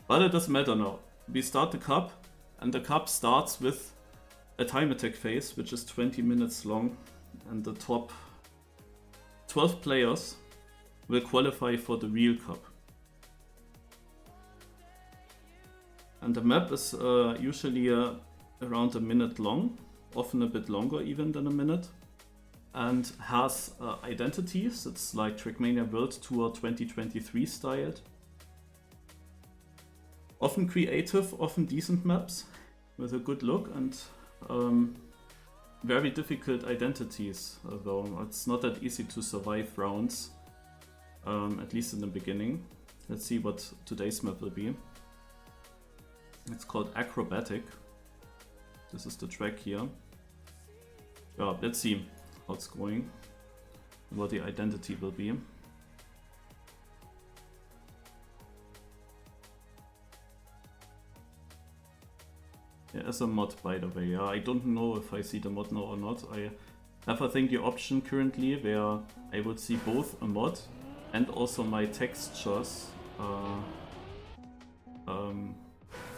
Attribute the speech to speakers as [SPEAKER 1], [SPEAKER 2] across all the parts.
[SPEAKER 1] But it doesn't matter now. We start the cup, and the cup starts with a time attack phase, which is 20 minutes long, and the top 12 players will qualify for the real cup. And the map is usually around a minute long, often a bit longer even than a minute, and has identities. It's like Trackmania World Tour 2023 styled. Often creative, often decent maps with a good look, and very difficult identities, though it's not that easy to survive rounds, at least in the beginning. Let's see what today's map will be. It's called Acrobatic. This is the track here. Yeah, let's see how it's going, what the identity will be. There is a mod, by the way. I don't know if I see the mod now or not. I have, I think, the option currently where I would see both a mod and also my textures.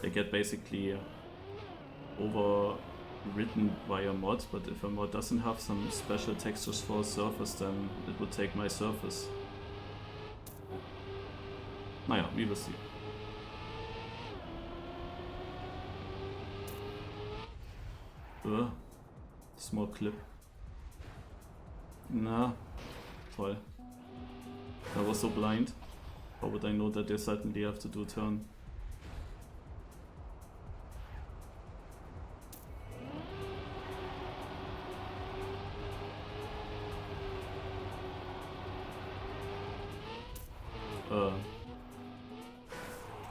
[SPEAKER 1] They get basically overwritten by a mod, but if a mod doesn't have some special textures for a surface, then it would take my surface. Naja, we will see. Small clip. Na, toll. I was so blind. How would I know that they suddenly have to do a turn?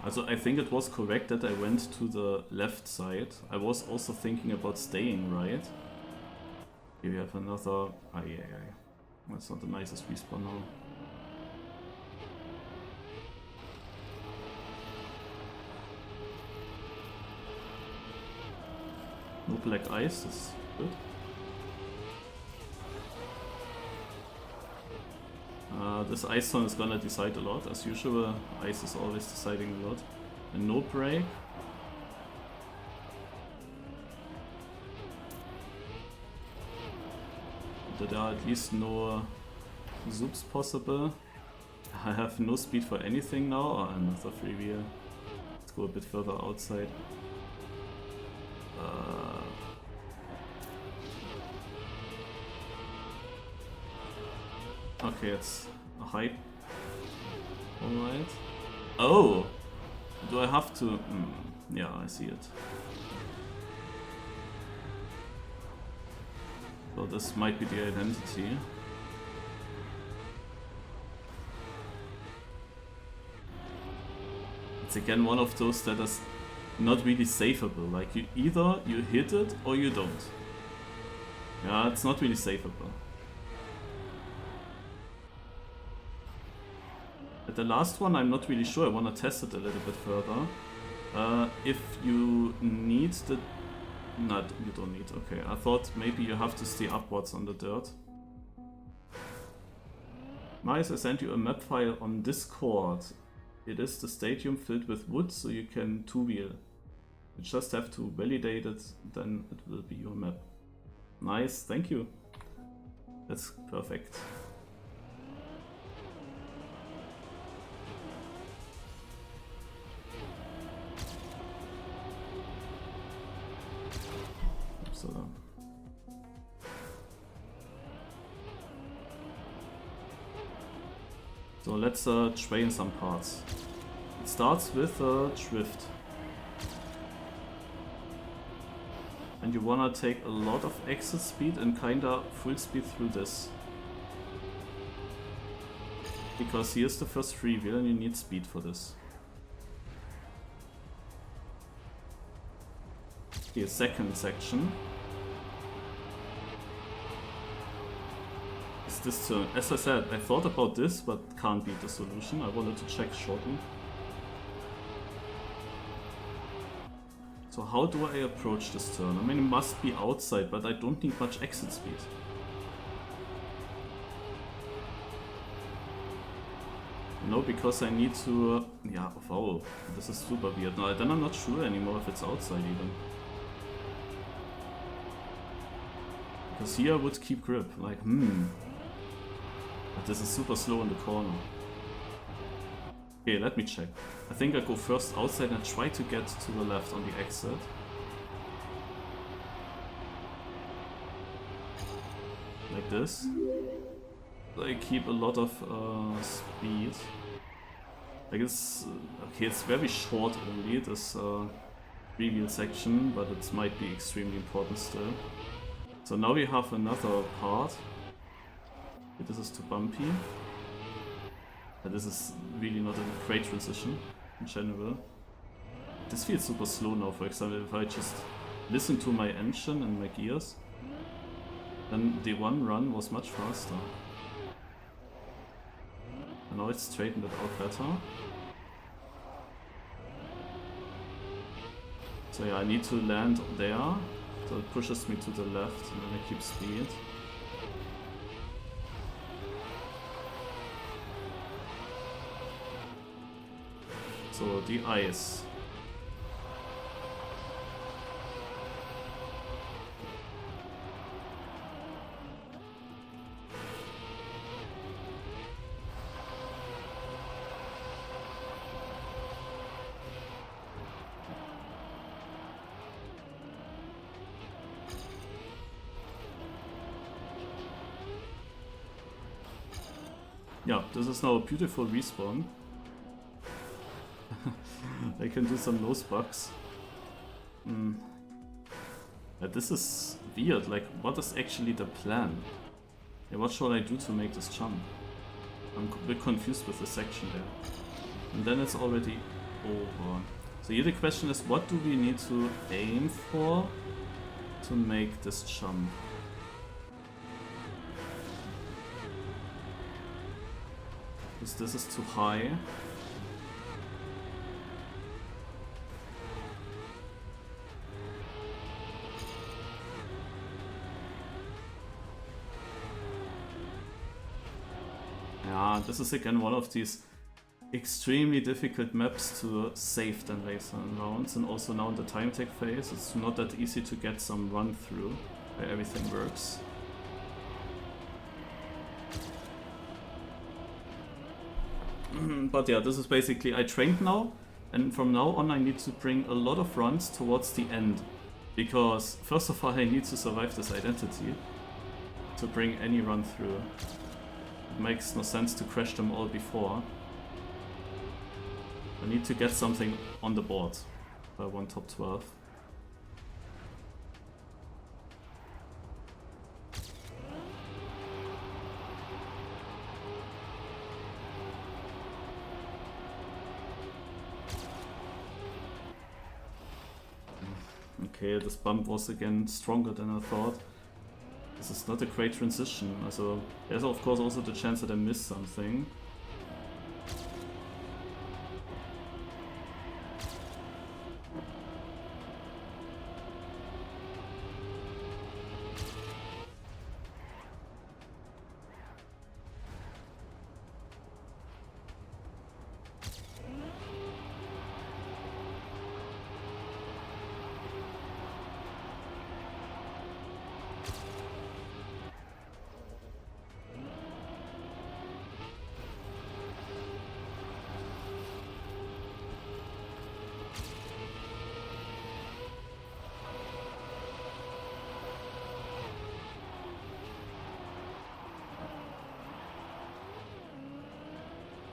[SPEAKER 1] Also I think it was correct that I went to the left side. I was also thinking about staying right. Here we have another... That's not the nicest respawn now. No black ice, that's good. This ice zone is gonna decide a lot, as usual. Ice is always deciding a lot. And no break. There are at least no zoops possible. I have no speed for anything now. Oh, another freewheel. Let's go a bit further outside. Okay, it's a height. Alright. Oh! Do I have to? Yeah, I see it. So this might be the identity. It's again one of those that is not really safeable. Like either you hit it or you don't. Yeah, it's not really safeable. At the last one I'm not really sure, I want to test it a little bit further. If you need the... No, you don't need, okay. I thought maybe you have to stay upwards on the dirt. Nice, I sent you a map file on Discord. It is the stadium filled with wood, so you can two-wheel. You just have to validate it, then it will be your map. Nice, thank you. That's perfect. So let's train some parts. It starts with drift. And you wanna take a lot of exit speed and kinda full speed through this. Because here's the first freewheel and you need speed for this. Okay, second section. Is this turn? As I said, I thought about this, but can't be the solution. I wanted to check shortly. So how do I approach this turn? I mean, it must be outside, but I don't need much exit speed. No, because I need to... yeah, wow, this is super weird. No, then I'm not sure anymore if it's outside even. Because here I would keep grip, like, But this is super slow in the corner. Okay, let me check. I think I go first outside and try to get to the left on the exit. Like this. I keep a lot of speed. Like it's... okay, it's very short only, this reveal section, but it might be extremely important still. So now we have another part. This is too bumpy. But this is really not a great transition in general. This feels super slow now, for example, if I just listen to my engine and my gears, then the one run was much faster. And now it's straightened it out better. So yeah, I need to land there. So it pushes me to the left and then I keep speed. So the ice. Yeah, this is now a beautiful respawn. I can do some nose bugs. But this is weird, like what is actually the plan? Yeah, what shall I do to make this jump? I'm a bit confused with the section there. And then it's already over. So here the question is, what do we need to aim for to make this jump? Because this is too high. Yeah, this is again one of these extremely difficult maps to save then later in rounds, and also now in the time tech phase it's not that easy to get some run through where everything works. But yeah, this is basically, I trained now, and from now on I need to bring a lot of runs towards the end. Because first of all I need to survive this identity to bring any run through. It makes no sense to crash them all before. I need to get something on the board by one top 12. Okay, this bump was again stronger than I thought. This is not a great transition. Also, there's of course also the chance that I miss something.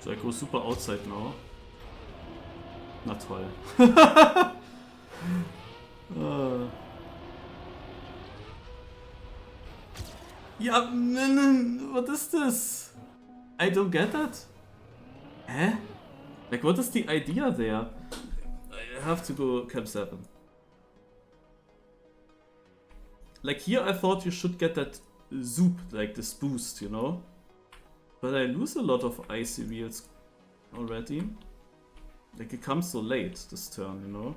[SPEAKER 1] So I go super outside now. Na toll. Yeah, what is this? I don't get that. Hä? Like, what is the idea there? I have to go Cap 7. Like, here I thought you should get that zoop, like this boost, you know? But I lose a lot of icy wheels already. Like, it comes so late, this turn, you know?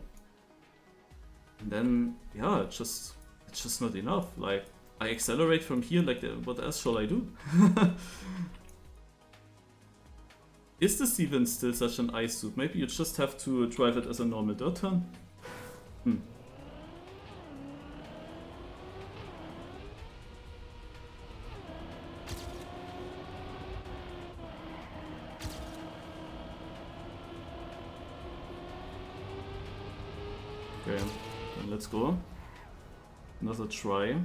[SPEAKER 1] And then, yeah, it's just not enough. Like, I accelerate from here, like, what else shall I do? Is this even still such an ice suit? Maybe you just have to drive it as a normal dirt turn? Okay, then let's go. Another try.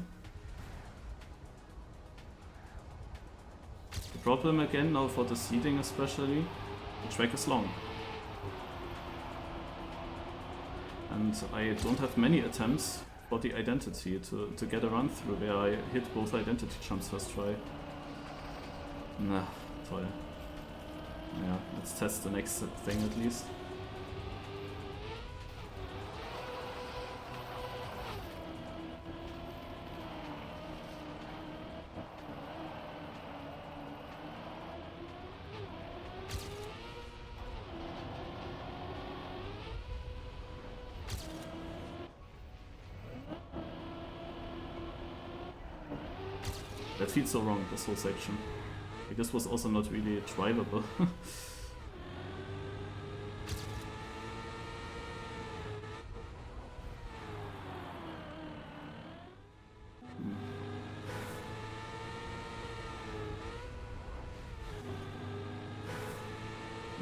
[SPEAKER 1] The problem again now for the seeding especially, the track is long. And I don't have many attempts for the identity to get a run through where I hit both identity jumps first try. Nah, toll. Yeah, let's test the next thing at least. That feels so wrong, this whole section. Like, this was also not really drivable.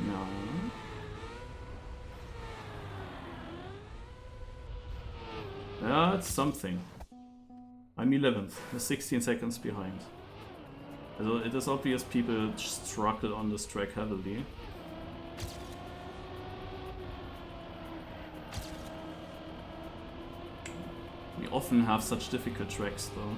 [SPEAKER 1] No. Yeah, it's something. I'm 11th, 16 seconds behind. So it is obvious people struggle on this track heavily. We often have such difficult tracks though.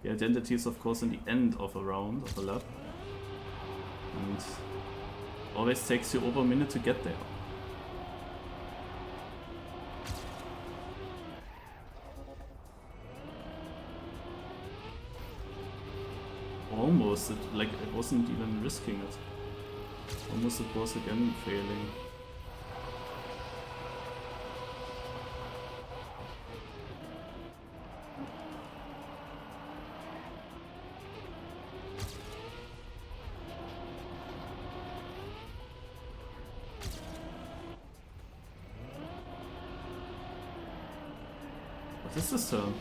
[SPEAKER 1] The identity is of course in the end of a round, of a lap. And always takes you over a minute to get there. Almost, it wasn't even risking it. Almost it was again failing. What is this turn?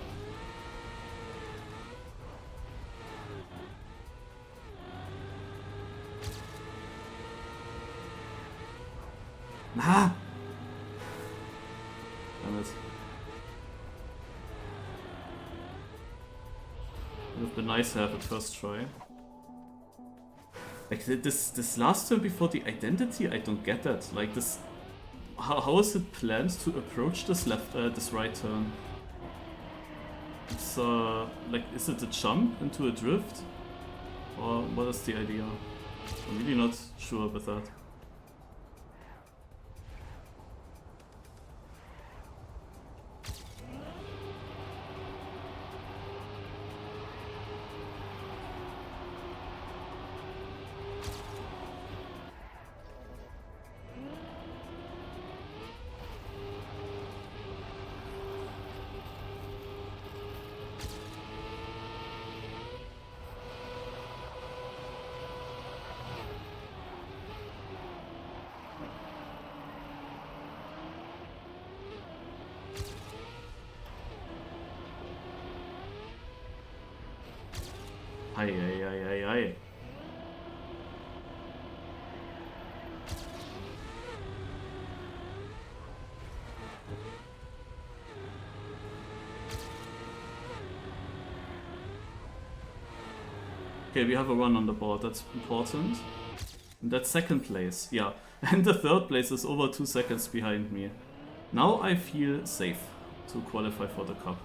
[SPEAKER 1] Ah! Damn it. Would have been nice to have it first try. Like this last turn before the identity, I don't get that. Like this, how is it planned to approach this this right turn? It's like, is it a jump into a drift, or what is the idea? I'm really not sure about that. Aye. Okay, we have a run on the board, that's important. And that's second place, yeah. And the third place is over 2 seconds behind me. Now I feel safe to qualify for the cup.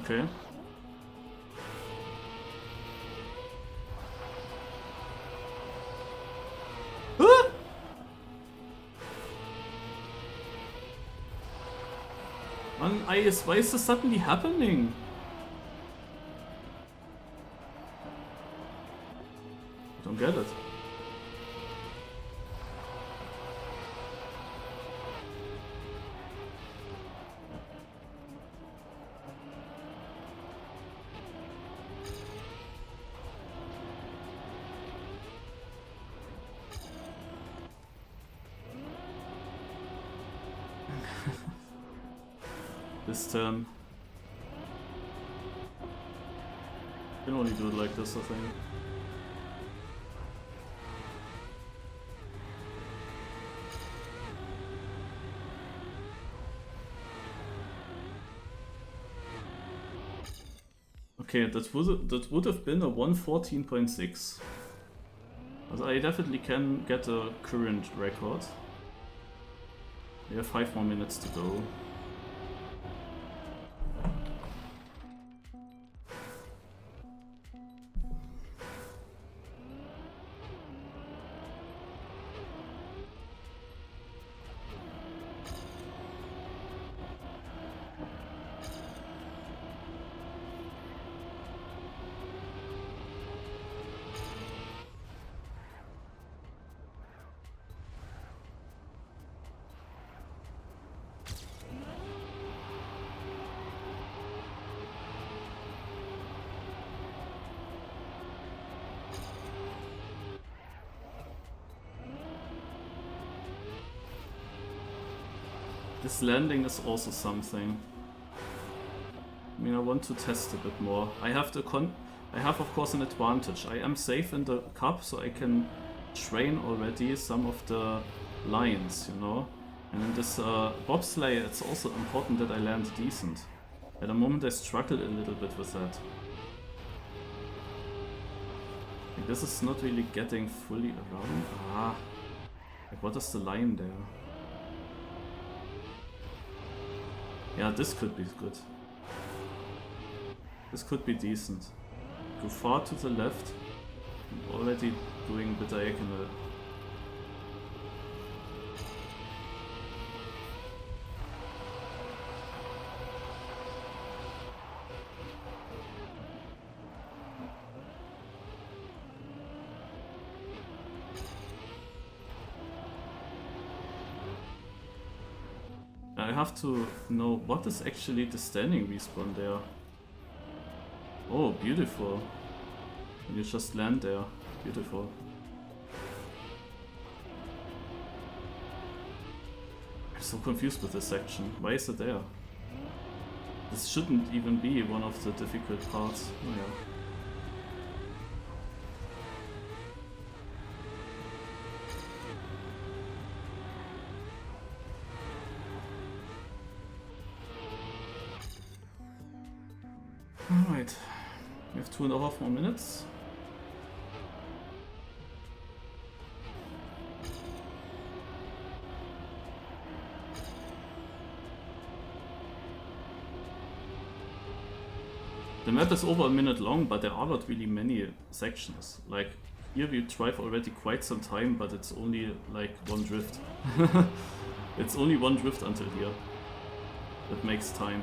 [SPEAKER 1] Okay. Ah! Man, why is this suddenly happening? I don't get it. This turn. You can only do it like this, I think. Okay, that would have been a 114.6. Also I definitely can get a current record. We have 5 more minutes to go. This landing is also something. I mean, I want to test a bit more. I have of course an advantage. I am safe in the cup, so I can train already some of the lines, you know. And in this bobsleigh, it's also important that I land decent. At the moment, I struggle a little bit with that. Like, this is not really getting fully around. Ah, like, what is the line there? Yeah, this could be good. This could be decent. Go far to the left. I'm already doing the diagonal. I have to know what is actually the standing respawn there. Oh, beautiful. And you just land there. Beautiful. I'm so confused with this section. Why is it there? This shouldn't even be one of the difficult parts. Oh yeah. Alright, we have 2.5 more minutes. The map is over a minute long, but there are not really many sections. Like, here we drive already quite some time, but it's only like one drift. It's only one drift until here. That makes time.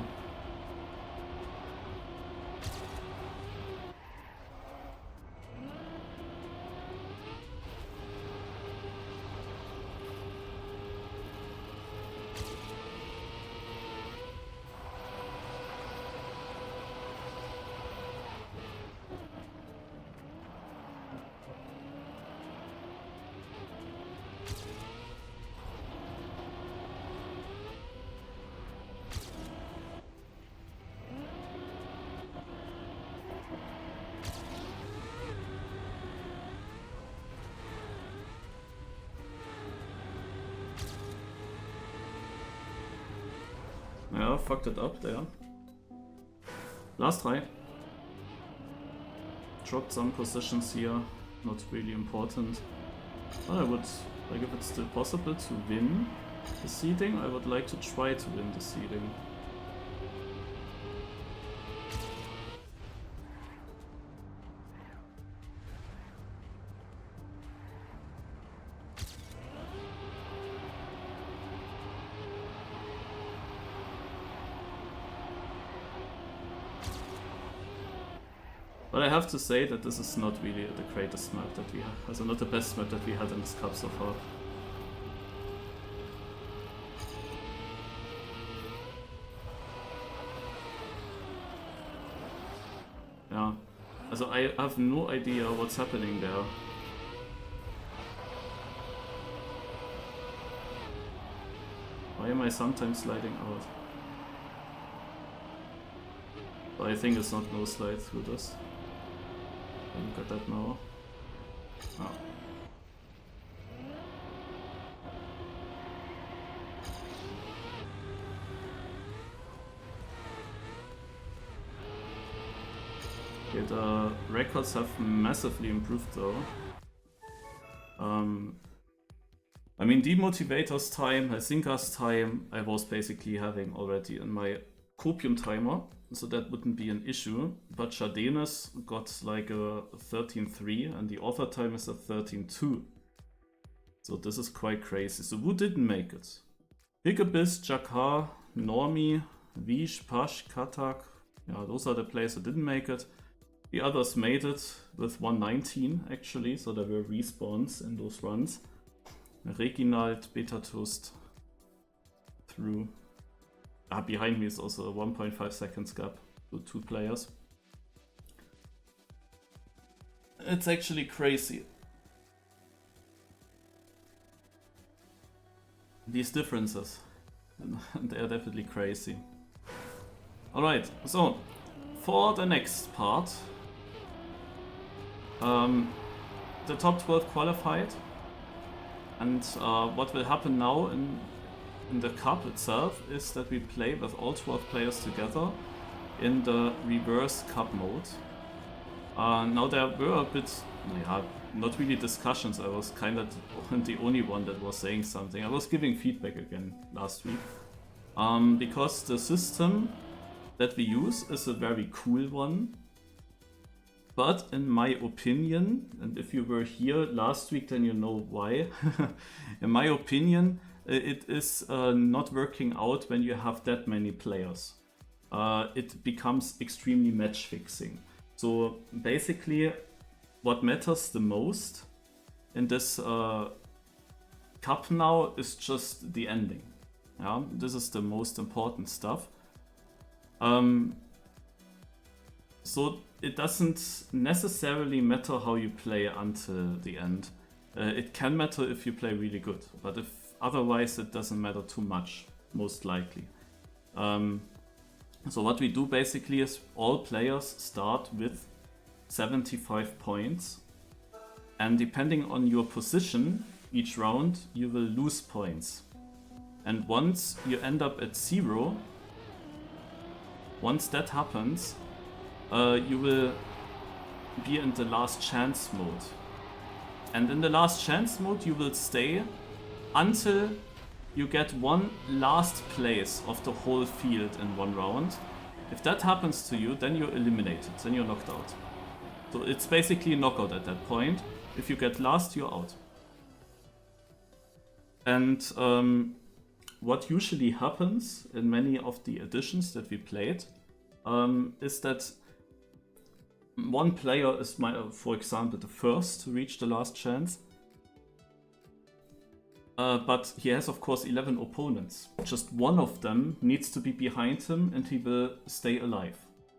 [SPEAKER 1] Yeah, fucked it up there. Last try. Dropped some positions here, not really important. But I would, like, if it's still possible to win the seeding, I would like to try to win the seeding. But I have to say that this is not really the greatest map that we have. Also not the best map that we had in this cup so far. Yeah. Also I have no idea what's happening there. Why am I sometimes sliding out? But I think it's not no slide through this. Look at that now. Oh. Okay, the records have massively improved though. I mean, Demotivator's time, Helsinka's time, I was basically having already in my Copium timer, so that wouldn't be an issue. But Chardenas got like a 13.3 and the author time is a 13.2. So this is quite crazy. So who didn't make it? Higabis, Jakar, Normi, Vish, Pash, Katak. Yeah, those are the players who didn't make it. The others made it with 119 actually, so there were respawns in those runs. Reginald, Beta Toast through. Behind me is also a 1.5 seconds gap to 2 players. It's actually crazy. These differences, they are definitely crazy. Alright, so for the next part, the top 12 qualified, and what will happen now in the cup itself is that we play with all 12 players together in the reverse cup mode. Now there were a bit, not really discussions. I was kind of the only one that was saying something. I was giving feedback again last week. Because the system that we use is a very cool one. But in my opinion, and if you were here last week then you know why, in my opinion it is not working out when you have that many players. It becomes extremely match fixing. So basically what matters the most in this cup now is just the ending. Yeah, this is the most important stuff. So it doesn't necessarily matter how you play until the end. It can matter if you play really good, but if otherwise it doesn't matter too much, most likely. So what we do basically is all players start with 75 points, and depending on your position each round you will lose points. And once you end up at 0, once that happens, you will be in the last chance mode. And in the last chance mode you will stay until you get one last place of the whole field in one round. If that happens to you, then you're eliminated, then you're knocked out. So it's basically a knockout at that point. If you get last, you're out. And what usually happens in many of the editions that we played is that one player is, for example, the first to reach the last chance. But he has, of course, 11 opponents. Just one of them needs to be behind him and he will stay alive.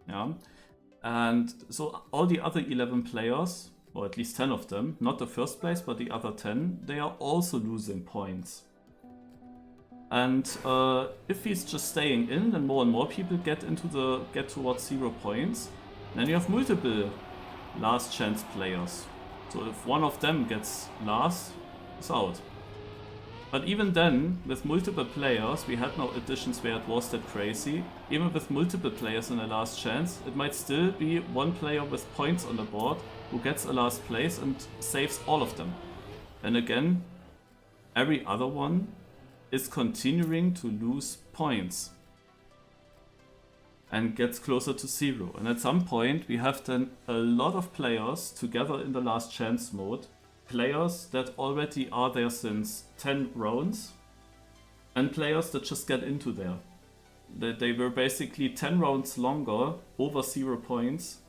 [SPEAKER 1] Yeah? And so all the other 11 players, or at least 10 of them, not the first place, but the other 10, they are also losing points. And if he's just staying in, then more and more people get towards 0 points. Then you have multiple last chance players. So if one of them gets last, it's out. But even then, with multiple players, we had no editions where it was that crazy. Even with multiple players in a last chance, it might still be one player with points on the board who gets a last place and saves all of them. And again, every other one is continuing to lose points and gets closer to 0. And at some point, we have then a lot of players together in the last chance mode. Players that already are there since 10 rounds, and players that just get into there. They were basically 10 rounds longer, over 0 points,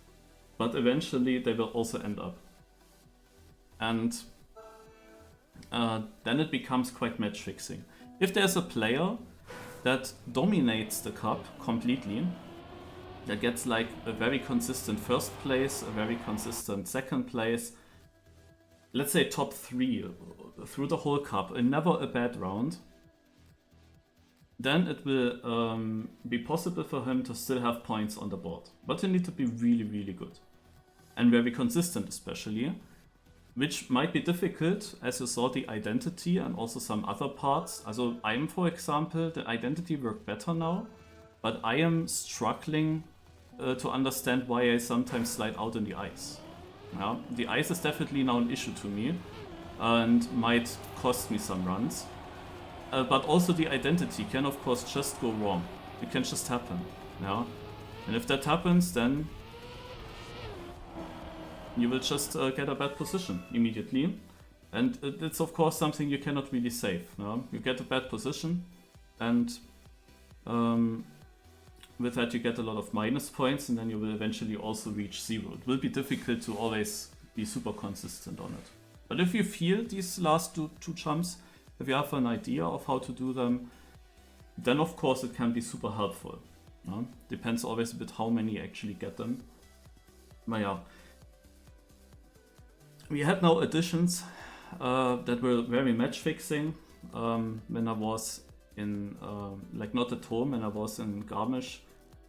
[SPEAKER 1] but eventually they will also end up. And then it becomes quite match fixing. If there's a player that dominates the cup completely, that gets like a very consistent first place, a very consistent second place, let's say top 3 through the whole cup, and never a bad round, then it will be possible for him to still have points on the board. But you need to be really, really good. And very consistent especially, which might be difficult as you saw the identity and also some other parts. Also I'm, for example, the identity worked better now, but I am struggling to understand why I sometimes slide out in the ice. Yeah, the ice is definitely now an issue to me and might cost me some runs. But also the identity can of course just go wrong. It can just happen. Yeah? And if that happens, then you will just get a bad position immediately. And it's of course something you cannot really save. No? You get a bad position, and with that you get a lot of minus points, and then you will eventually also reach 0. It will be difficult to always be super consistent on it. But if you feel these last two jumps, if you have an idea of how to do them, then of course it can be super helpful. No? Depends always a bit how many actually get them. But yeah. We had now additions that were very match fixing when I was in, like not at home, when I was in Garmisch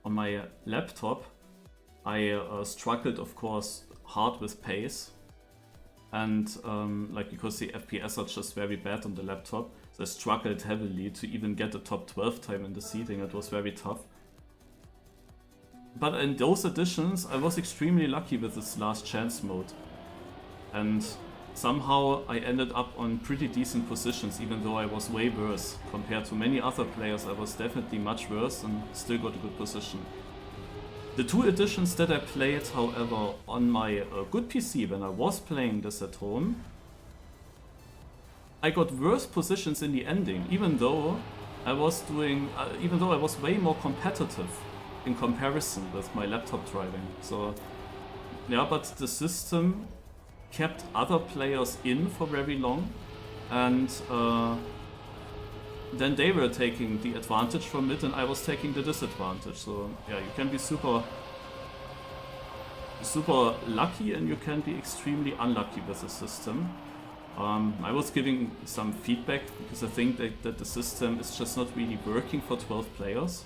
[SPEAKER 1] on my laptop. I struggled of course hard with pace, and like because the FPS are just very bad on the laptop, so I struggled heavily to even get a top 12 time in the seeding. It was very tough. But in those additions I was extremely lucky with this last chance mode. And somehow I ended up on pretty decent positions, even though I was way worse. Compared to many other players, I was definitely much worse and still got a good position. The 2 editions that I played, however, on my good PC when I was playing this at home, I got worse positions in the ending, even though I was way more competitive in comparison with my laptop driving. So yeah, but the system kept other players in for very long, and then they were taking the advantage from it and I was taking the disadvantage. So yeah, you can be super lucky and you can be extremely unlucky with the system. I was giving some feedback because I think that the system is just not really working for 12 players.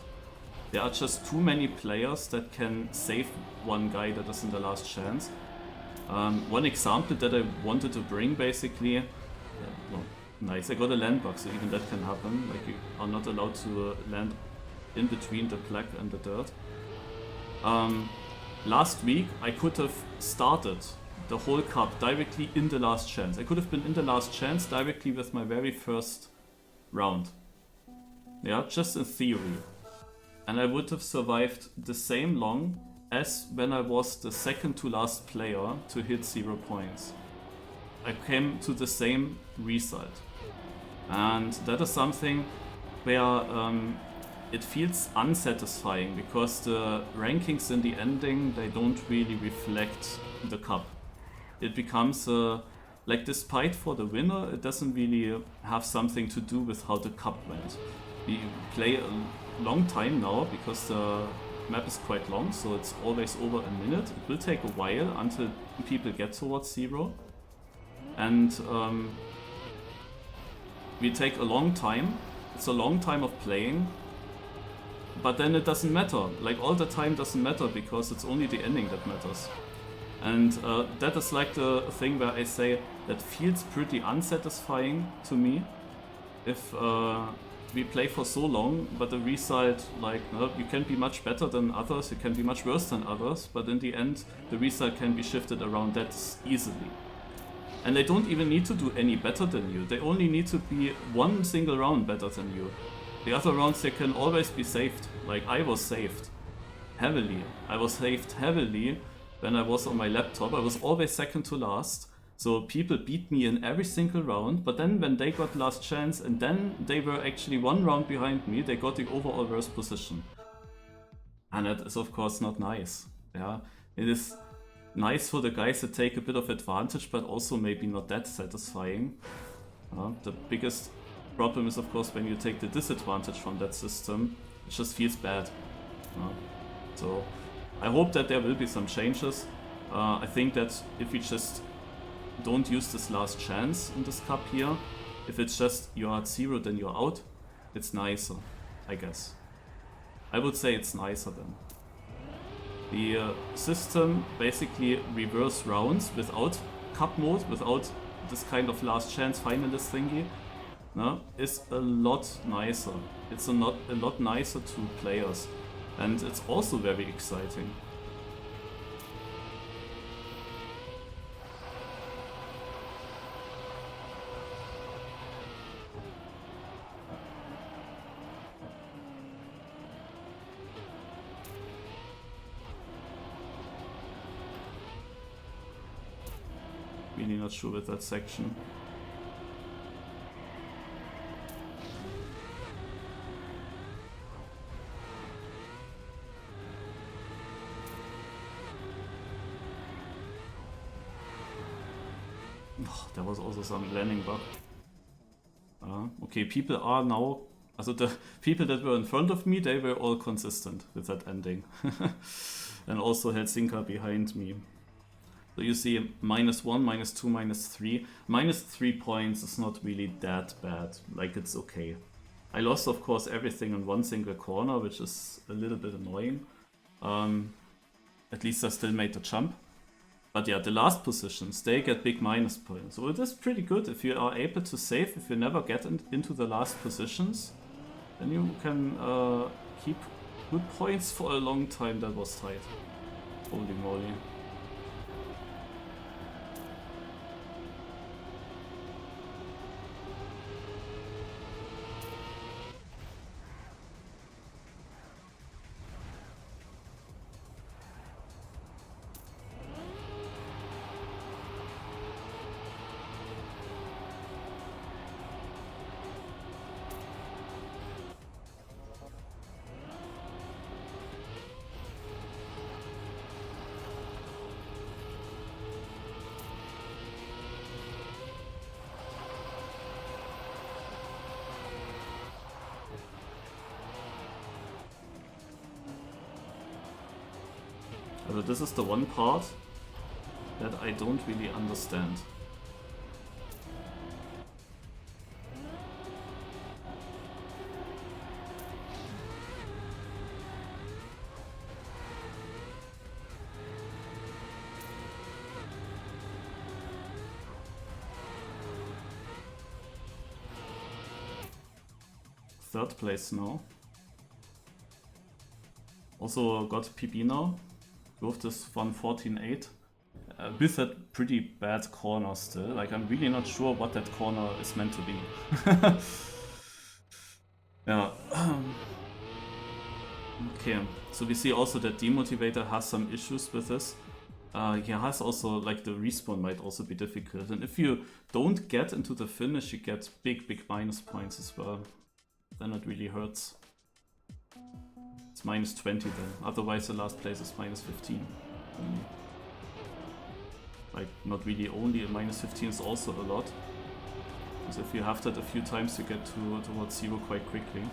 [SPEAKER 1] There are just too many players that can save one guy that is in the last chance. One example that I wanted to bring basically, well, nice, I got a land bug, so even that can happen. Like you are not allowed to land in between the black and the dirt. Last week I could have started the whole cup directly in the last chance. I could have been in the last chance directly with my very first round. Yeah, just in theory. And I would have survived the same long as when I was the second to last player to hit 0 points. I came to the same result. And that is something where it feels unsatisfying because the rankings in the ending, they don't really reflect the cup. It becomes like despite for the winner, it doesn't really have something to do with how the cup went. We play a long time now because the map is quite long, so it's always over a minute. It will take a while until people get towards 0. And we take a long time. It's a long time of playing. But then it doesn't matter. Like all the time doesn't matter because it's only the ending that matters. And that is like the thing where I say that feels pretty unsatisfying to me. If we play for so long, but the result, like, you can be much better than others, you can be much worse than others, but in the end, the result can be shifted around that easily. And they don't even need to do any better than you, they only need to be one single round better than you. The other rounds, they can always be saved, like I was saved heavily. I was saved heavily when I was on my laptop, I was always second to last. So people beat me in every single round, but then when they got last chance and then they were actually 1 round behind me, they got the overall worst position. And that is of course not nice. Yeah, it is nice for the guys that take a bit of advantage, but also maybe not that satisfying. The biggest problem is, of course, when you take the disadvantage from that system, it just feels bad. So I hope that there will be some changes. I think that if we just don't use this last chance in this cup here, if it's just you're at 0 then you're out, it's nicer, I guess. I would say it's nicer then. The system basically reverse rounds without cup mode, without this kind of last chance finalist thingy, is a lot nicer. It's a lot nicer to players, and it's also very exciting. Really not sure with that section. Oh, there was also some landing bug. Okay, people are now... Also the people that were in front of me, they were all consistent with that ending. And also Helsinki behind me. So you see -1, -2, -3. -3 points is not really that bad, like it's okay. I lost of course everything in one single corner, which is a little bit annoying. At least I still made the jump. But yeah, the last positions, they get big minus points. So it is pretty good if you are able to save, if you never get into the last positions, then you can keep good points for a long time. That was tight. Holy moly. Also this is the one part that I don't really understand. Third place now. Also got PB now. With this 114.8. With that pretty bad corner still. Like I'm really not sure what that corner is meant to be. Yeah. Okay, so we see also that Demotivator has some issues with this. He has also, like, the respawn might also be difficult. And if you don't get into the finish, you get big minus points as well. Then it really hurts. It's -20 then, otherwise the last place is -15. Like, not really only, -15 is also a lot. Because if you have that a few times, you get towards 0 quite quickly.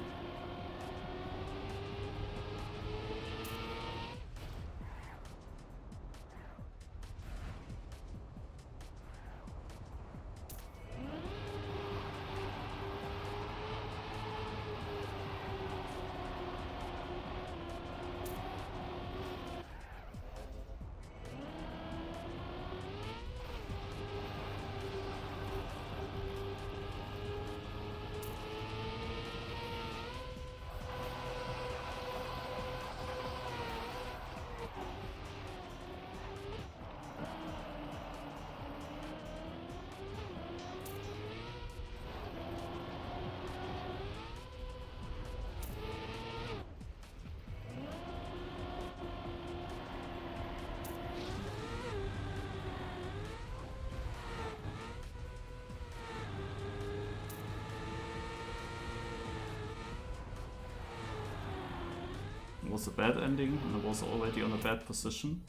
[SPEAKER 1] It was a bad ending, and I was already on a bad position.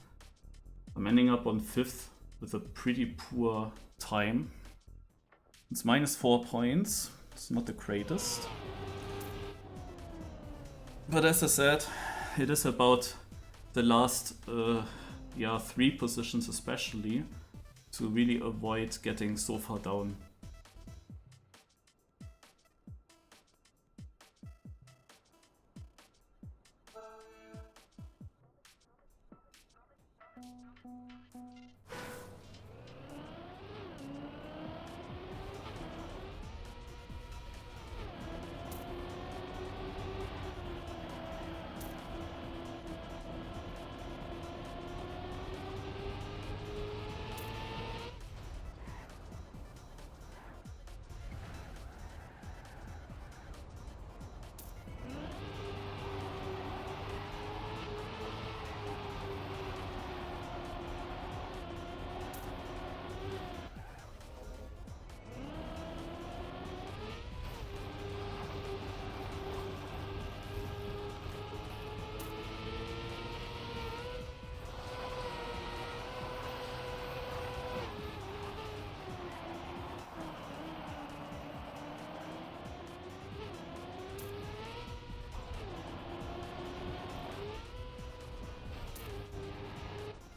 [SPEAKER 1] I'm ending up on 5th with a pretty poor time. It's -4 points. It's not the greatest. But as I said, it is about the last 3 positions especially to really avoid getting so far down.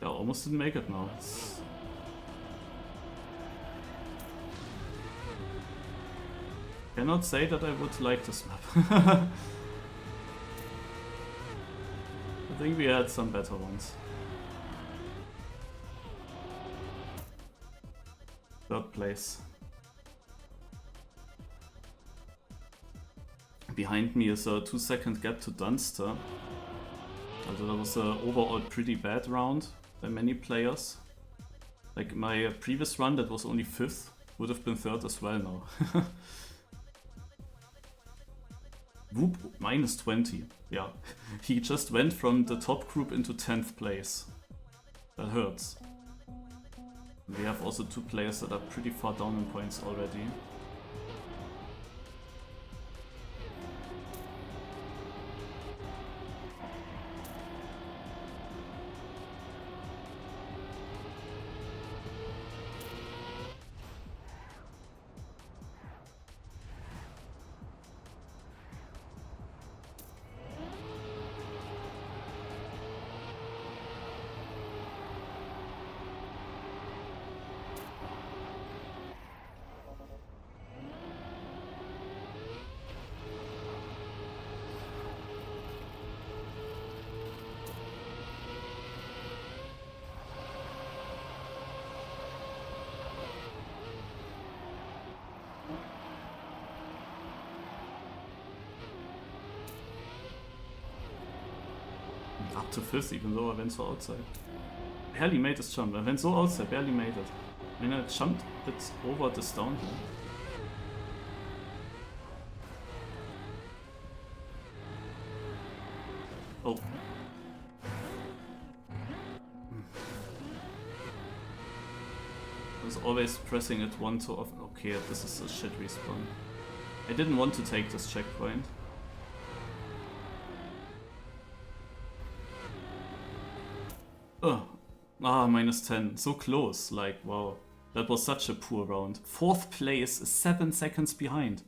[SPEAKER 1] Yeah, almost didn't make it now. Cannot say that I would like this map. I think we had some better ones. 3rd place. Behind me is a 2-second gap to Dunster. Also that was an overall pretty bad round by many players. Like my previous run that was only 5th would have been 3rd as well now. Whoop, -20. Yeah, he just went from the top group into 10th place. That hurts. And we have also 2 players that are pretty far down in points already. Up to 5th, even though I went so outside. Barely made this jump. I went so outside, barely made it. I mean, I jumped it over this downhill. Oh. I was always pressing it one too often. Okay, this is a shit respawn. I didn't want to take this checkpoint. -10. So close. Like, wow. That was such a poor round. 4th place is 7 seconds behind.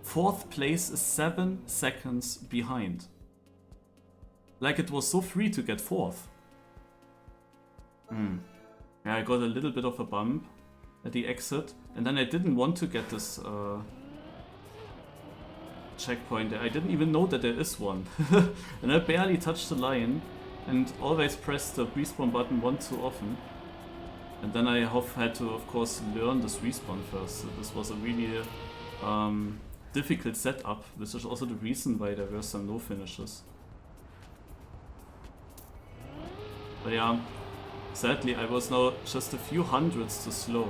[SPEAKER 1] 4th place is 7 seconds behind. Like, it was so free to get 4th. Yeah, I got a little bit of a bump at the exit. And then I didn't want to get this checkpoint. I didn't even know that there is one. And I barely touched the line. And always pressed the respawn button one too often. And then I had to, of course, learn this respawn first. So this was a really difficult setup, which is also the reason why there were some no finishes. But yeah, sadly I was now just a few hundreds too slow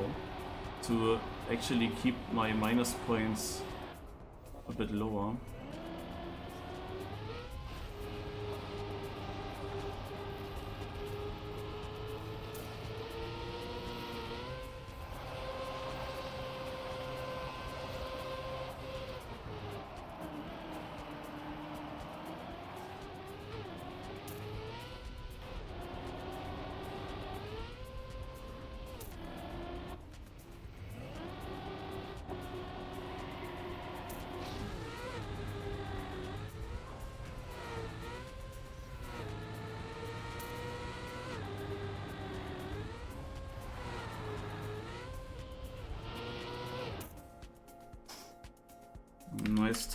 [SPEAKER 1] to actually keep my minus points a bit lower.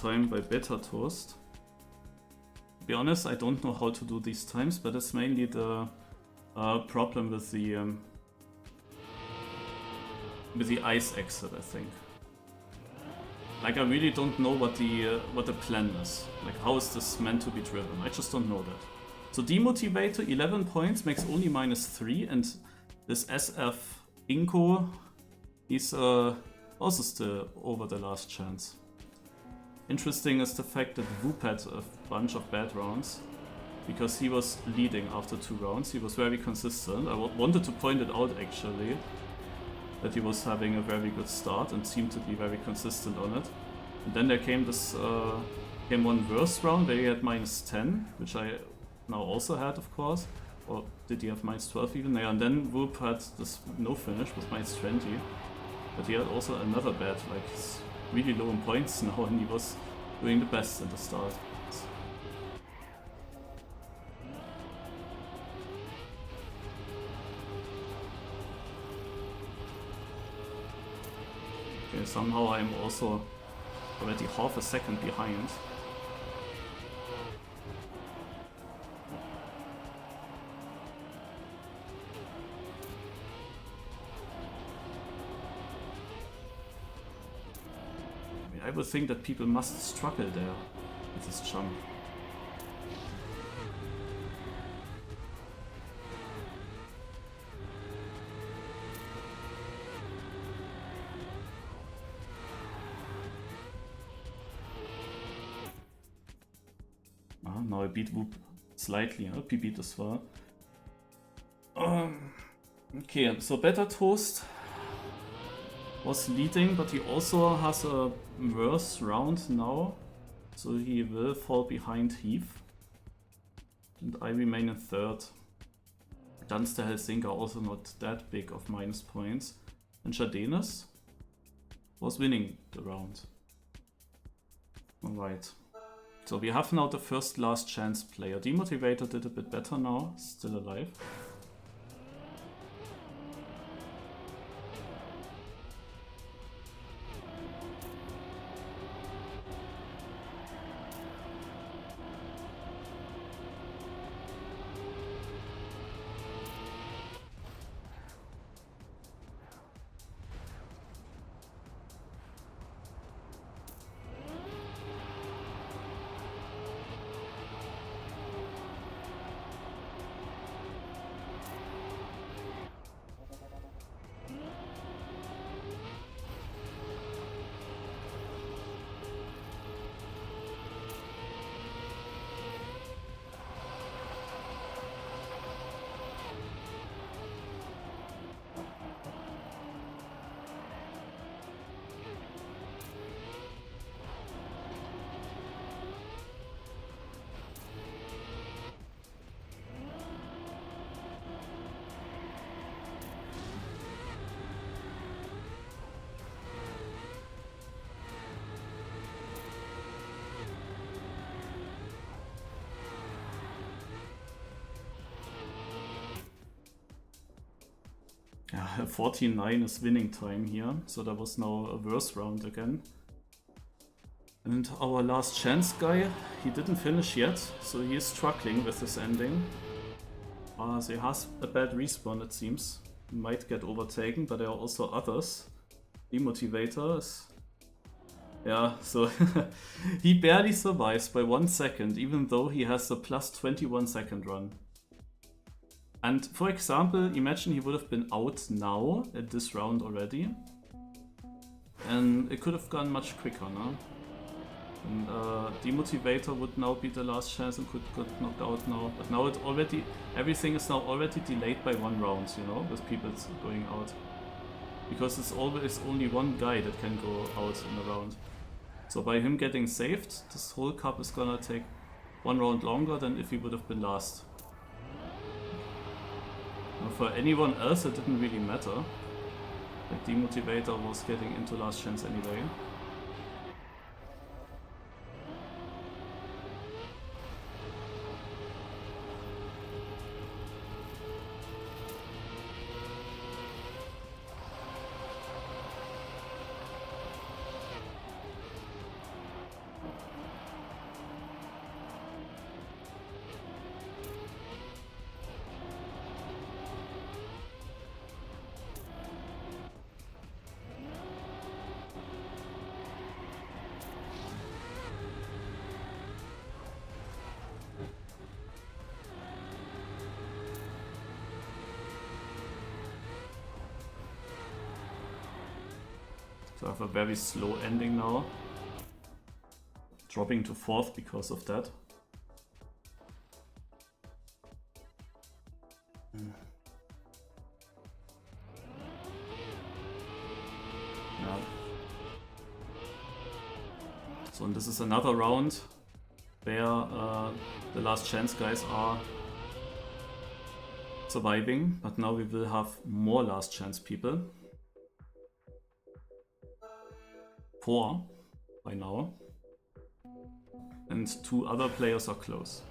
[SPEAKER 1] time by Beta Toast. To be honest, I don't know how to do these times, but it's mainly the problem with the ice exit, I think. Like, I really don't know what the plan is. Like, how is this meant to be driven? I just don't know that. So Demotivator, 11 points, makes only -3, and this SF Inko, he's also still over the last chance. Interesting is the fact that Whoop had a bunch of bad rounds, because he was leading after 2 rounds. He was very consistent. I wanted to point it out actually, that he was having a very good start and seemed to be very consistent on it. And then there came this one worse round where he had -10, which I now also had, of course. Or did he have -12 even? Yeah, and then Whoop had this no finish with -20. But he had also another bad, like, he's really low in points now, and he was doing the best at the start. Okay, somehow I'm also already half a second behind. I would think that people must struggle there with this jump. Now I beat Whoop slightly, PB das war. Okay, so Better Toast was leading, but he also has a worse round now, so he will fall behind Heath. And I remain in 3rd. Dunster Helsinki are also not that big of minus points. And Shadenas was winning the round. Alright. So we have now the first last chance player. Demotivator did a bit better now, still alive. Yeah, 14-9 is winning time here, so that was now a worse round again. And our last chance guy, he didn't finish yet, so he is struggling with this ending. So he has a bad respawn, it seems. He might get overtaken, but there are also others. Demotivator is... Yeah, so he barely survives by 1 second, even though he has a plus 21 second run. And for example, imagine he would have been out now at this round already. And it could have gone much quicker, no? And Demotivator would now be the last chance and could get knocked out now. But now it already, everything is now already delayed by 1 round, you know, with people going out. Because it's always only one guy that can go out in a round. So by him getting saved, this whole cup is gonna take 1 round longer than if he would have been last. Now for anyone else it didn't really matter. Like Demotivator was getting into last chance anyway. to have a very slow ending now. Dropping to 4th because of that. Yeah. So and this is another round where the last chance guys are surviving, but now we will have more last chance people. 4 by now. And 2 other players are close.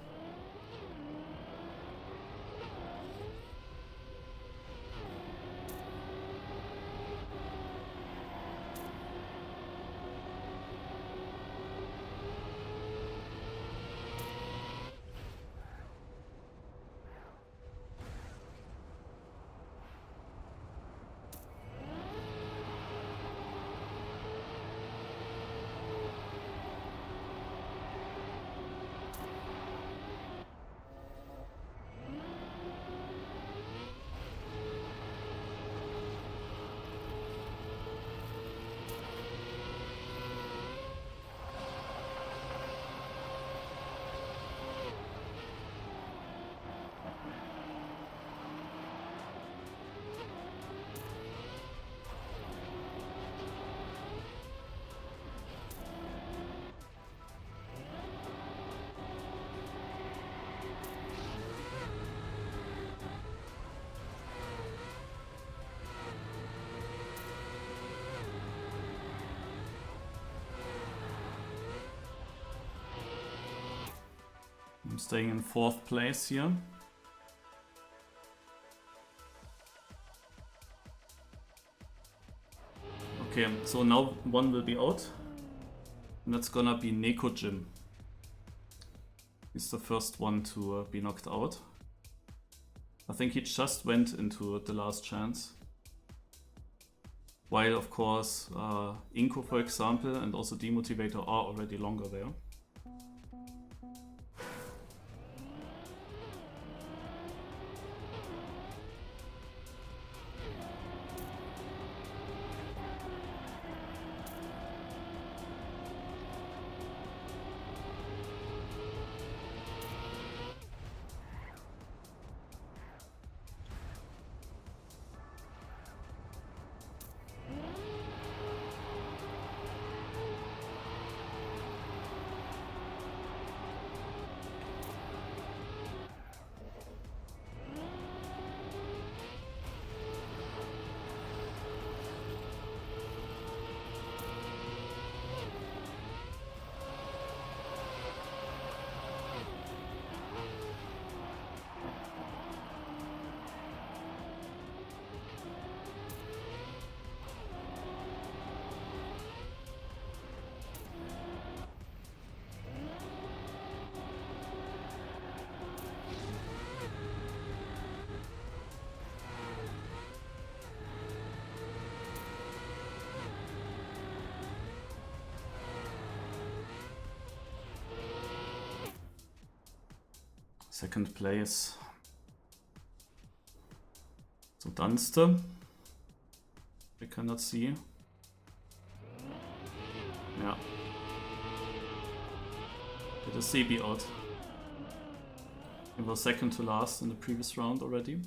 [SPEAKER 1] I'm staying in 4th place here. Okay, so now one will be out. And that's gonna be Neko Jim. He's the first one to be knocked out. I think he just went into the last chance. While of course Inko, for example, and also Demotivator are already longer there. Second place. So Dunste. We cannot see. Yeah. Did a CB out. He was second to last in the previous round already.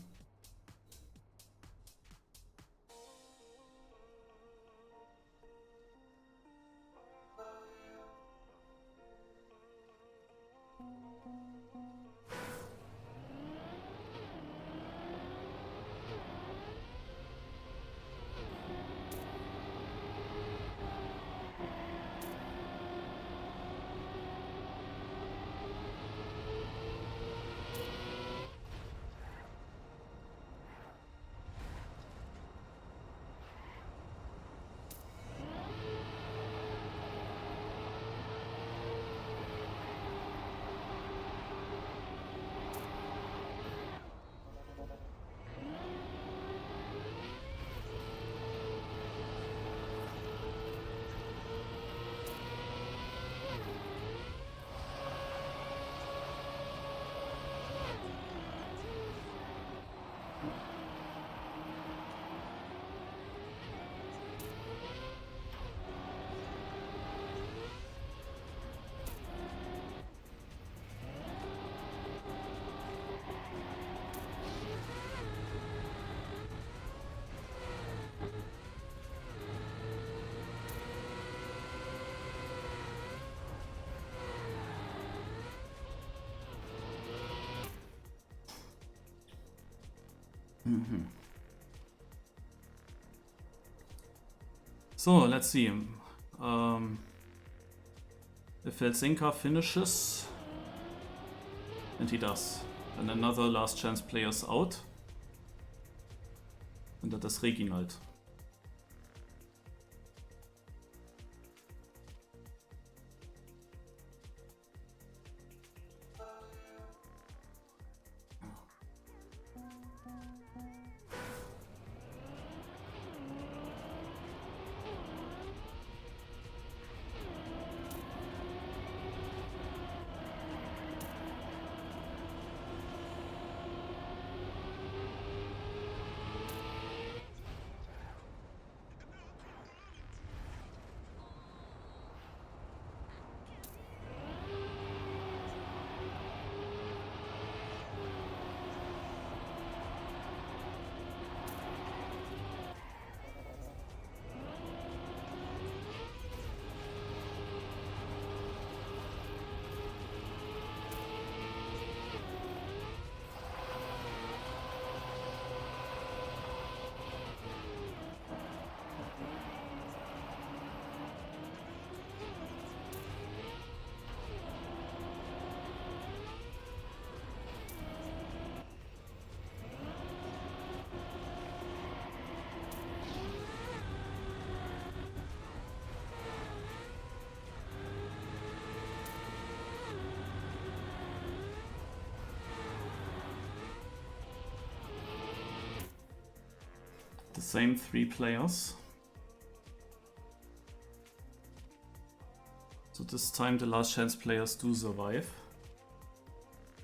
[SPEAKER 1] So, let's see. If Helsinki finishes, and he does, then another last chance player's out. Und das ist Reginald. The same 3 players. So this time the last chance players do survive.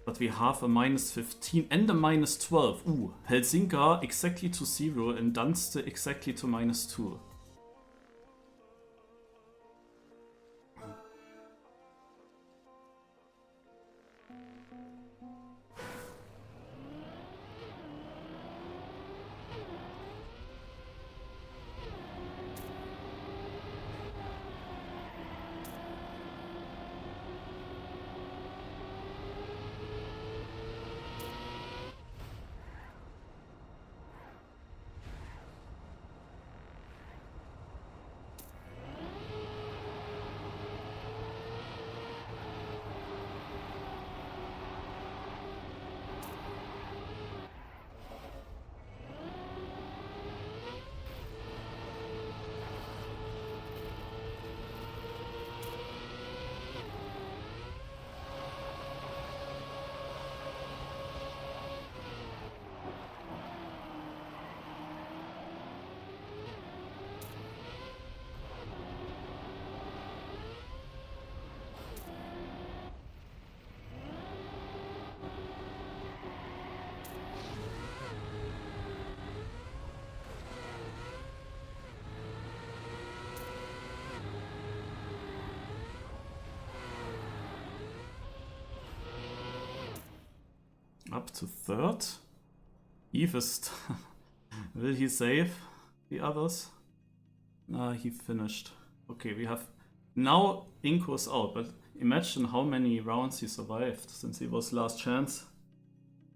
[SPEAKER 1] But we have a -15 and a -12. Ooh, Helsinki exactly to 0 and Dunste exactly to -2. Up to 3rd. Eve is... Will he save the others? He finished. Okay, we have... Now Inko's out, but imagine how many rounds he survived since he was last chance.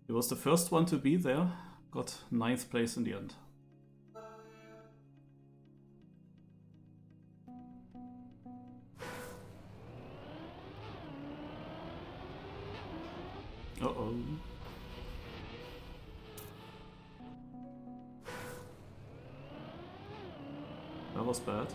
[SPEAKER 1] He was the first one to be there, got 9th place in the end. Uh-oh. That was bad.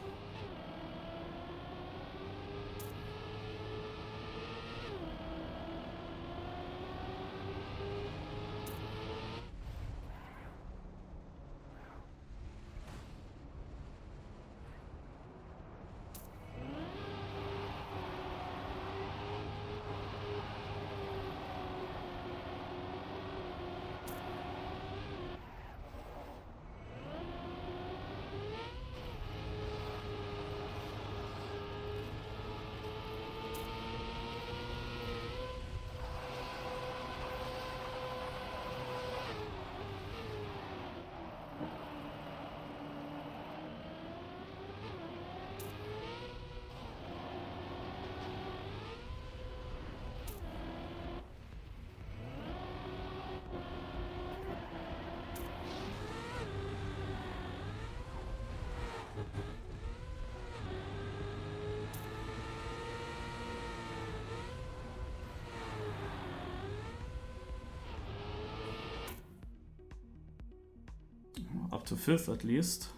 [SPEAKER 1] up to 5th at least.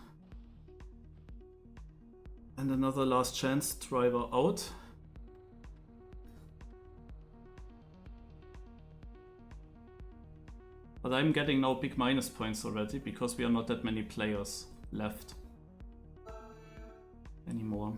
[SPEAKER 1] And another last chance driver out. But I'm getting now big minus points already because we are not that many players left anymore.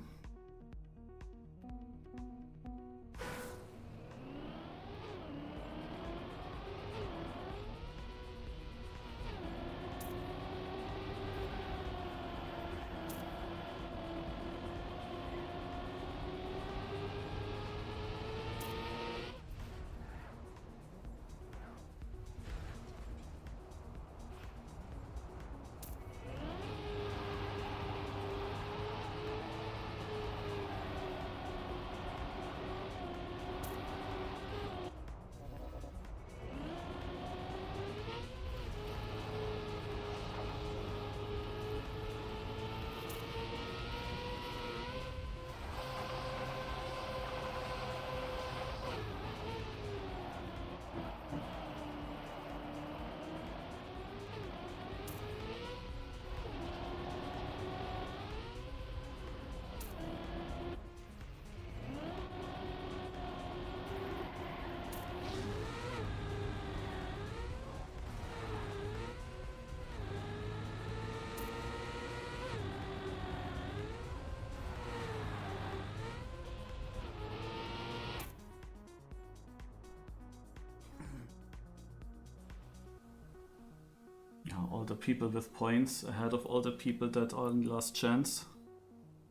[SPEAKER 1] All the people with points ahead of all the people that are in last chance.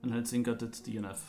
[SPEAKER 1] And Helsinki did DNF.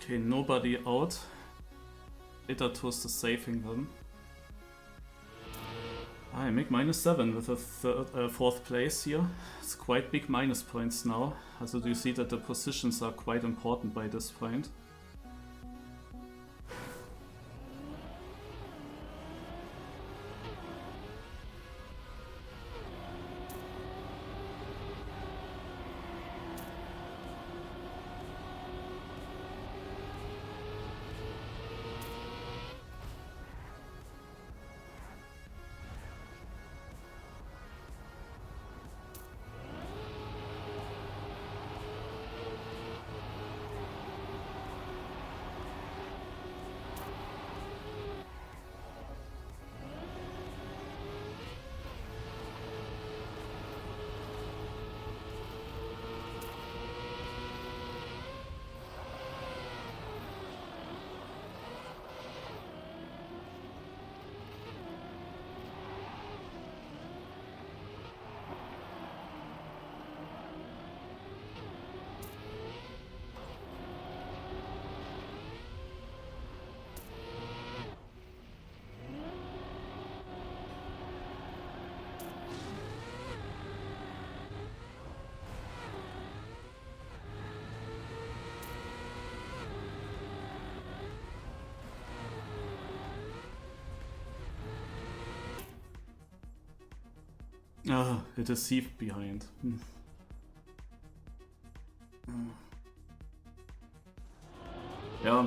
[SPEAKER 1] Okay, nobody out. Itatus is saving them. I make -7 with a fourth place here. It's quite big minus points now. Also do you see that the positions are quite important by this point. Ah, it is Thief behind. Yeah,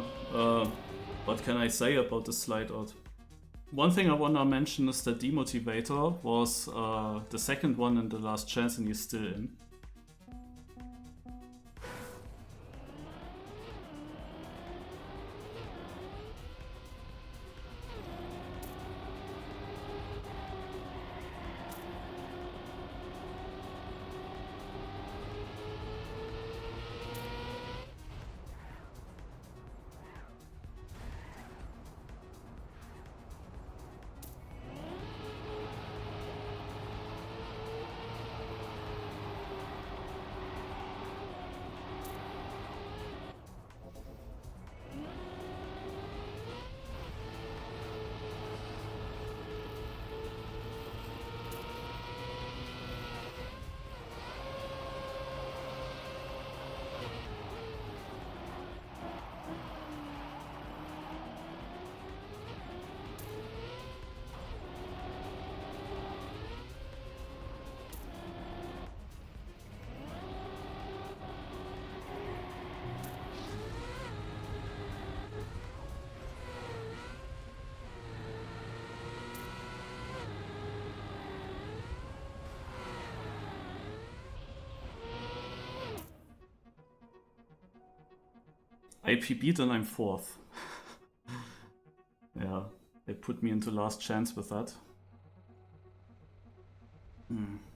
[SPEAKER 1] what can I say about the slide out? One thing I wanna mention is that Demotivator was the second one in the last chance and he's still in. I PB'd and I'm 4th. Yeah, they put me into last chance with that.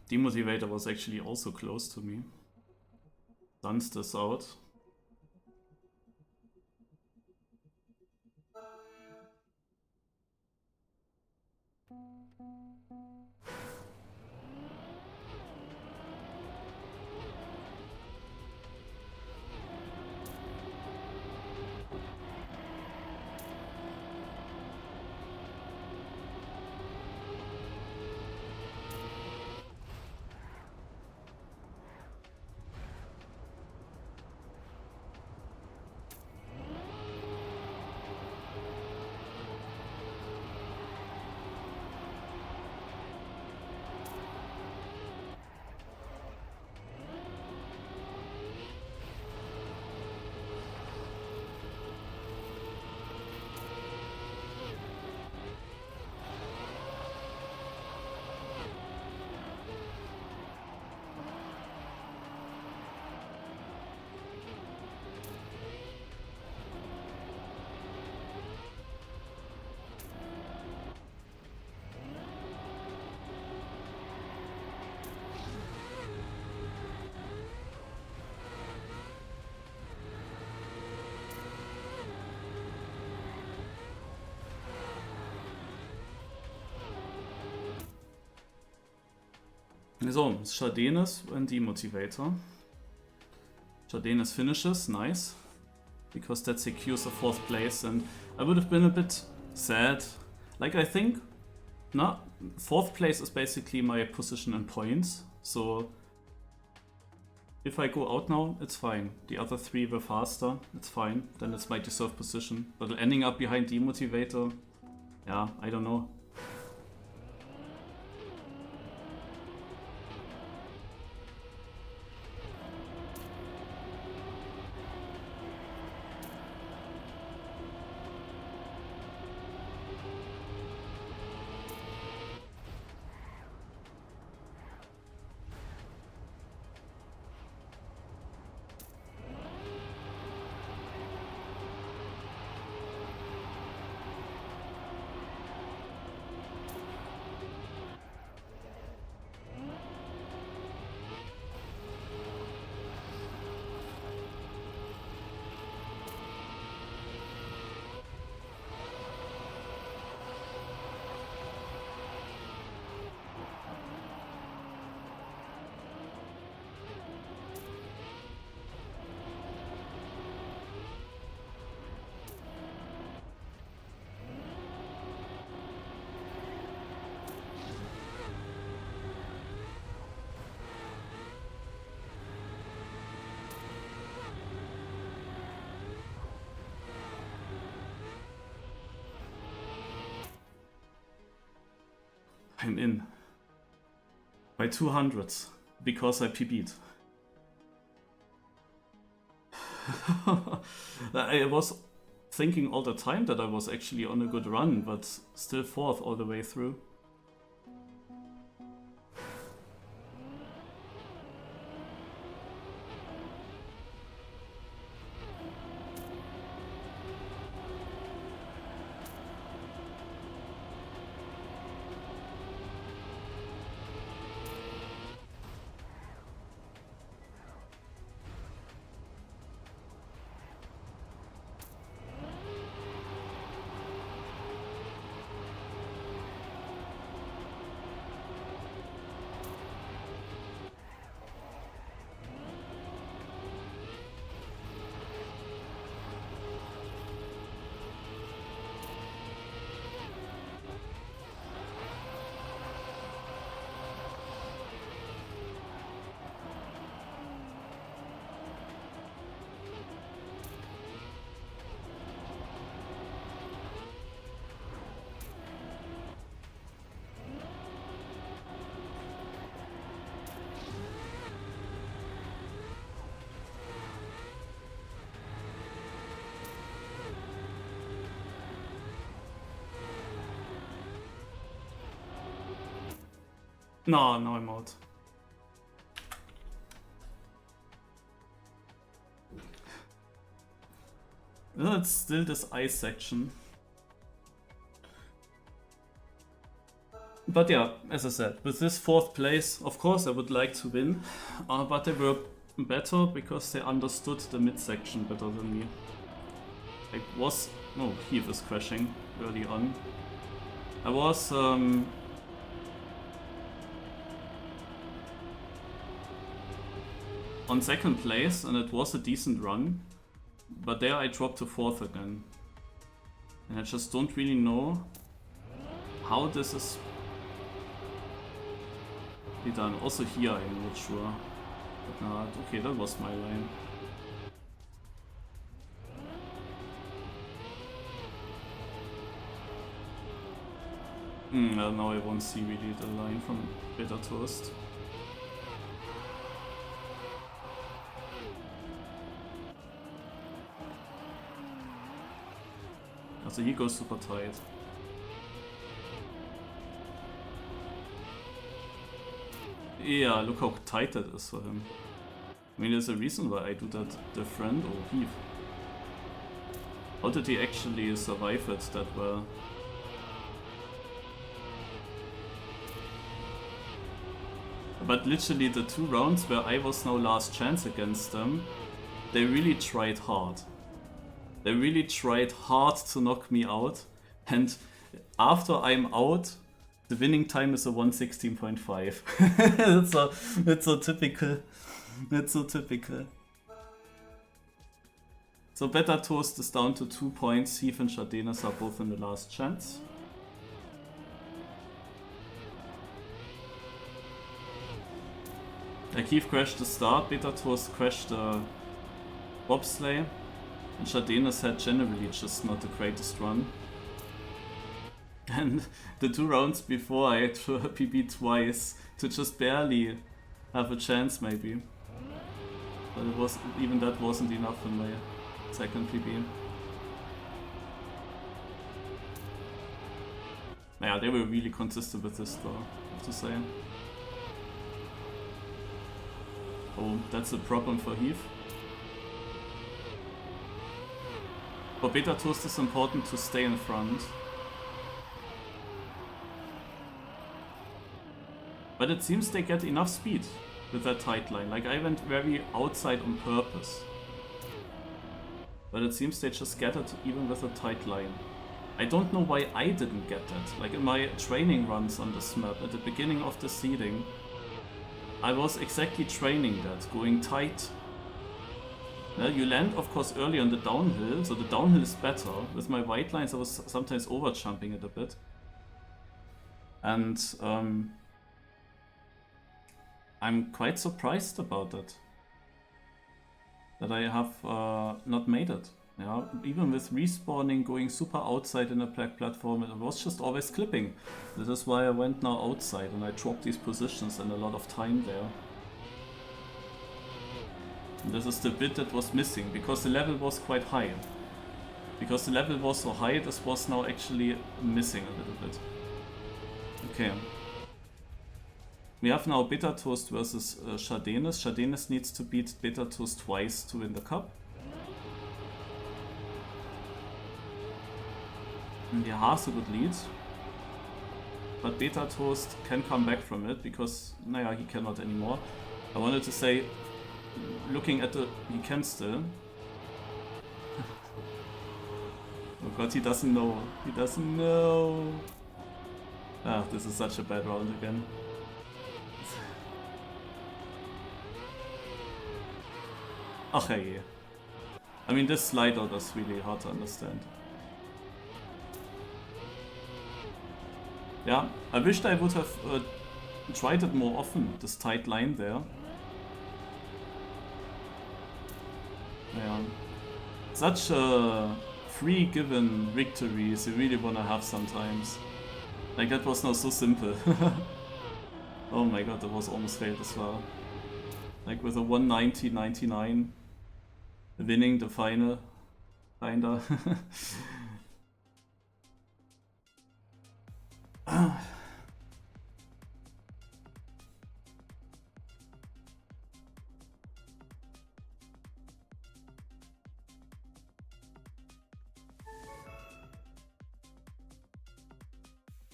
[SPEAKER 1] Demotivator was actually also close to me. Duns this out. So, Chardenas and Demotivator. Chardenas finishes, nice. Because that secures a 4th place, and I would have been a bit sad. Like, I think, no, 4th place is basically my position in points, so if I go out now, it's fine. The other 3 were faster, it's fine, then it's my deserved position. But ending up behind Demotivator, yeah, I don't know. I'm in. By 200, because I PB'd. I was thinking all the time that I was actually on a good run, but still 4th all the way through. No, now I'm out. No, it's still this ice section. But yeah, as I said, with this 4th place, of course I would like to win, but they were better because they understood the mid-section better than me. I was... oh, Heath is crashing early on. I was... on 2nd place, and it was a decent run, but there I dropped to 4th again. And I just don't really know how this is be done. Also here I'm not sure. But nah, okay, that was my line. Now I won't see really the line from Bitter Toast. So he goes super tight. Yeah, look how tight that is for him. I mean, there's a reason why I do that different. Oh, Heath. How did he actually survive it that well? But literally the 2 rounds where I was now last chance against them, they really tried hard. They really tried hard to knock me out, and after I'm out, the winning time is a 1:16.5. It's so typical. It's so typical. So Better Toast is down to 2 points. Heath and Shadenas are both in the last chance. Like Heath crashed the start, Better Toast crashed the bobsleigh. And Shadenas had generally just not the greatest run. And the 2 rounds before I had to PB twice to just barely have a chance maybe. But it was, even that wasn't enough in my 2nd PB. Yeah, they were really consistent with this though, I have to say. Oh, that's a problem for Heath. For Beta Toast it's important to stay in front. But it seems they get enough speed with that tight line. Like I went very outside on purpose. But it seems they just get it even with a tight line. I don't know why I didn't get that. Like in my training runs on this map at the beginning of the seeding, I was exactly training that, going tight. Now, you land of course early on the downhill, so the downhill is better. With my white lines I was sometimes over jumping it a bit. And I'm quite surprised about that. That I have not made it. Yeah, even with respawning, going super outside in a black platform, it was just always clipping. This is why I went now outside and I dropped these positions and a lot of time there. And this is the bit that was missing, because the level was quite high. Because the level was so high, this was now actually missing a little bit. Okay. We have now Bitter Toast versus Chardenis. Chardenis needs to beat Bitter Toast twice to win the cup. And he has a good lead. But Bitter Toast can come back from it, because, naja, he cannot anymore. I wanted to say, looking at the... he can still. Oh god, he doesn't know. He doesn't know. Ah, this is such a bad round again. Ach hey. I mean, this slide out is really hard to understand. Yeah, I wished I would have tried it more often, this tight line there. Yeah. Such free given victories you really wanna have sometimes. Like, that was now so simple. Oh my god, that was almost failed as well. Like with a 190.99 winning the final, kinda.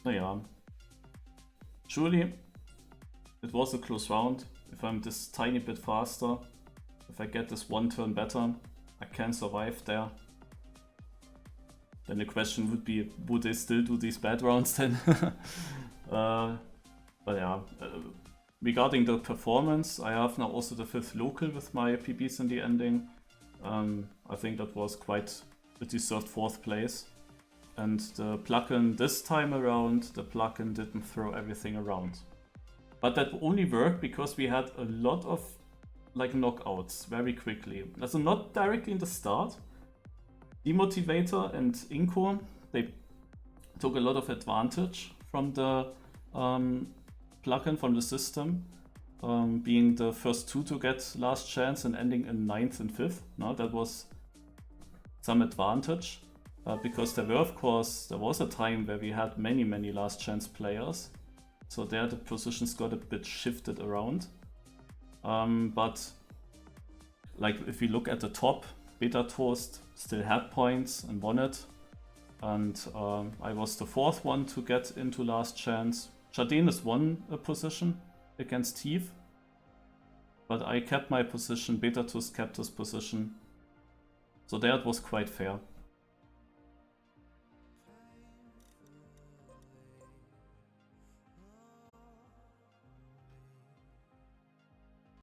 [SPEAKER 1] Naja. Surely it was a close round. If I'm this tiny bit faster, if I get this one turn better, I can survive there. Then the question would be, would they still do these bad rounds then? But yeah, regarding the performance, I have now also the 5th local with my PBs in the ending. I think that was quite a deserved 4th place. And the plugin this time around, the plugin didn't throw everything around. But that only worked because we had a lot of like knockouts very quickly. Also not directly in the start. Demotivator and Inko, they took a lot of advantage from the plugin, from the system. Being the first 2 to get last chance and ending in 9th and 5th. No, that was some advantage. Because there was a time where we had many last chance players. So there the positions got a bit shifted around. But like if we look at the top, Bitter Toast still had points and won it. And I was the 4th one to get into last chance. Chardenis won a position against Thief. But I kept my position, Bitter Toast kept his position. So there it was quite fair.